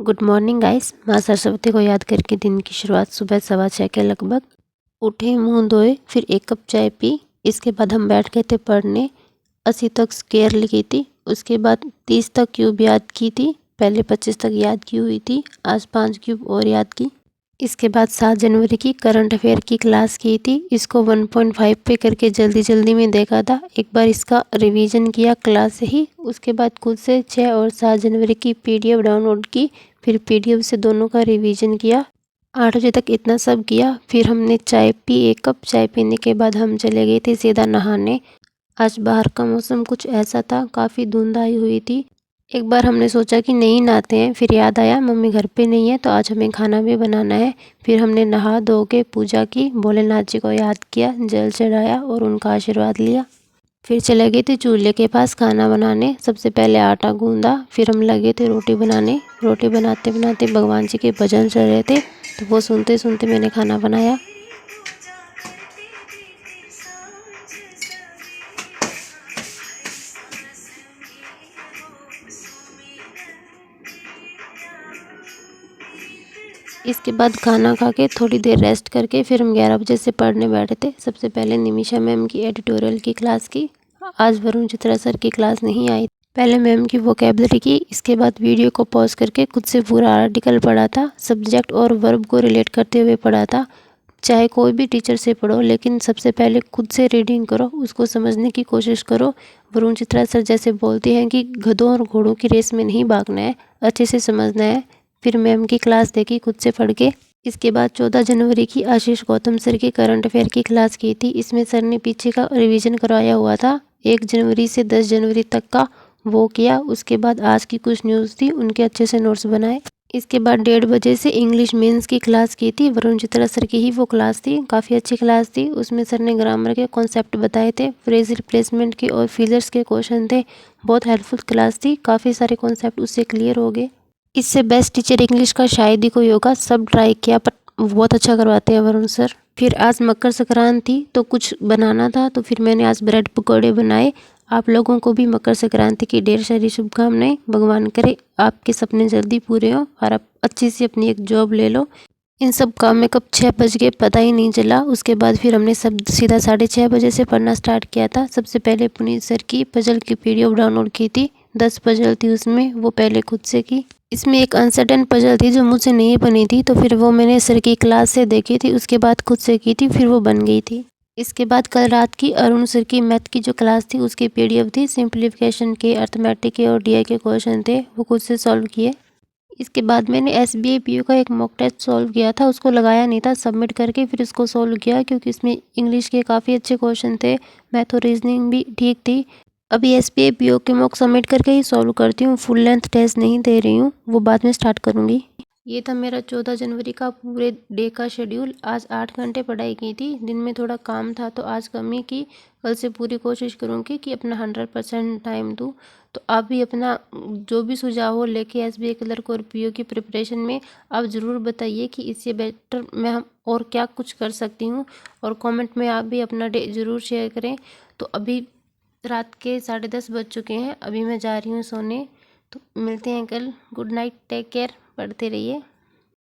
Good morning guys. माँ सरस्वती को याद करके दिन की शुरुआत सुबह 6:15 के लगभग। उठे, मुंह धोए, फिर 1 कप चाय पी। इसके बाद हम बैठ गए थे पढ़ने। 80 तक स्क्वायर लिखी थी, उसके बाद 30 तक क्यूब याद की थी। पहले 25 तक याद की हुई थी, आज 5 क्यूब और याद की। इसके बाद 7 जनवरी की करंट अफेयर की क्लास की थी। इसको 1.5 पे करके जल्दी जल्दी में देखा था। एक बार इसका रिवीजन किया क्लास से ही। उसके बाद खुद से 6 और 7 जनवरी की पीडीएफ डाउनलोड की। फिर पीडीएफ से दोनों का रिवीजन किया। 8 बजे तक इतना सब किया। फिर हमने चाय पी, 1 कप चाय पीने के बाद हम चले गए थे सीधा नहाने। आज बाहर का मौसम कुछ ऐसा था, काफ़ी धुंध आई हुई थी। एक बार हमने सोचा कि नहीं नहाते हैं, फिर याद आया मम्मी घर पे नहीं है तो आज हमें खाना भी बनाना है। फिर हमने नहा धो के पूजा की, भोलेनाथ जी को याद किया, जल चढ़ाया और उनका आशीर्वाद लिया। फिर चले गए थे चूल्हे के पास खाना बनाने। सबसे पहले आटा गूंदा, फिर हम लगे थे रोटी बनाने। रोटी बनाते बनाते भगवान जी के भजन चल रहे थे तो वो सुनते सुनते मैंने खाना बनाया। इसके बाद खाना खा के थोड़ी देर रेस्ट करके फिर हम 11 बजे से पढ़ने बैठे थे। सबसे पहले निमिषा मैम की एडिटोरियल की क्लास की। आज वरुण चित्रा सर की क्लास नहीं आई। पहले मैम की वोकैबलरी की, इसके बाद वीडियो को पॉज करके खुद से पूरा आर्टिकल पढ़ा था। सब्जेक्ट और वर्ब को रिलेट करते हुए पढ़ा था। चाहे कोई भी टीचर से पढ़ो, लेकिन सबसे पहले खुद से रीडिंग करो, उसको समझने की कोशिश करो। वरुण चित्रा सर जैसे बोलते हैं कि गधों और घोड़ों की रेस में नहीं भागना है, अच्छे से समझना है। फिर मैम की क्लास देखी खुद से पढ़ के। इसके बाद 14 जनवरी की आशीष गौतम सर की करंट अफेयर की क्लास की थी। इसमें सर ने पीछे का रिवीजन करवाया हुआ था, 1 जनवरी से 10 जनवरी तक का, वो किया। उसके बाद आज की कुछ न्यूज़ थी, उनके अच्छे से नोट्स बनाए। इसके बाद 1:30 बजे से इंग्लिश मेंस की क्लास की थी। वरुण चित्रा सर की ही वो क्लास थी, काफ़ी अच्छी क्लास थी। उसमें सर ने ग्रामर के कॉन्सेप्ट बताए थे, फ्रेज रिप्लेसमेंट के और फिलर्स के क्वेश्चन थे। बहुत हेल्पफुल क्लास थी, काफ़ी सारे कॉन्सेप्ट उससे क्लियर हो गए। इससे बेस्ट टीचर इंग्लिश का शायद ही कोई होगा। सब ट्राई किया पर बहुत अच्छा करवाते हैं वरुण सर। फिर आज मकर संक्रांति थी तो कुछ बनाना था, तो फिर मैंने आज ब्रेड पकौड़े बनाए। आप लोगों को भी मकर संक्रांति की ढेर सारी शुभकामनाएं। भगवान करे आपके सपने जल्दी पूरे हों और आप अच्छी सी अपनी एक जॉब ले लो। इन सब काम में कब 6 बज गए पता ही नहीं चला। उसके बाद फिर हमने सब सीधा 6:30 बजे से पढ़ना स्टार्ट किया था। सबसे पहले पुनीत सर की पजल की पीडीएफ डाउनलोड की थी। 10 पजल थी उसमें, वो पहले खुद से की। इसमें एक अनसर्टेन पजल थी जो मुझसे नहीं बनी थी, तो फिर वो मैंने सर की क्लास से देखी थी, उसके बाद खुद से की थी, फिर वो बन गई थी। इसके बाद कल रात की अरुण सर की मैथ की जो क्लास थी उसकी पीडीएफ थी। सिंप्लीफिकेशन के, अर्थमेटिक के और डीआई के क्वेश्चन थे, वो खुद से सॉल्व किए। इसके बाद मैंने एसबीआई पीओ का एक मॉक टेस्ट सॉल्व किया था, उसको लगाया नहीं था, सबमिट करके फिर उसको सॉल्व किया, क्योंकि इसमें इंग्लिश के काफ़ी अच्छे क्वेश्चन थे, मैथ और रीजनिंग भी ठीक थी। अभी एसबीआई पीओ के मॉक सबमिट करके ही सॉल्व करती हूँ, फुल लेंथ टेस्ट नहीं दे रही हूँ, वो बाद में स्टार्ट करूँगी। ये था मेरा 14 जनवरी का पूरे डे का शेड्यूल। आज 8 घंटे पढ़ाई की थी, दिन में थोड़ा काम था तो आज कमी की। कल से पूरी कोशिश करूँगी कि अपना 100% टाइम दूँ। तो आप भी अपना जो भी सुझाव हो लेके एसबीआई क्लर्क और पीओ की प्रिपरेशन में आप ज़रूर बताइए कि इससे बेटर मैं हम और क्या कुछ कर सकती हूँ। और कमेंट में आप भी अपना डे ज़रूर शेयर करें। तो अभी रात के 10:30 बज चुके हैं, अभी मैं जा रही हूँ सोने। तो मिलते हैं कल। गुड नाइट, टेक केयर, पढ़ते रहिए।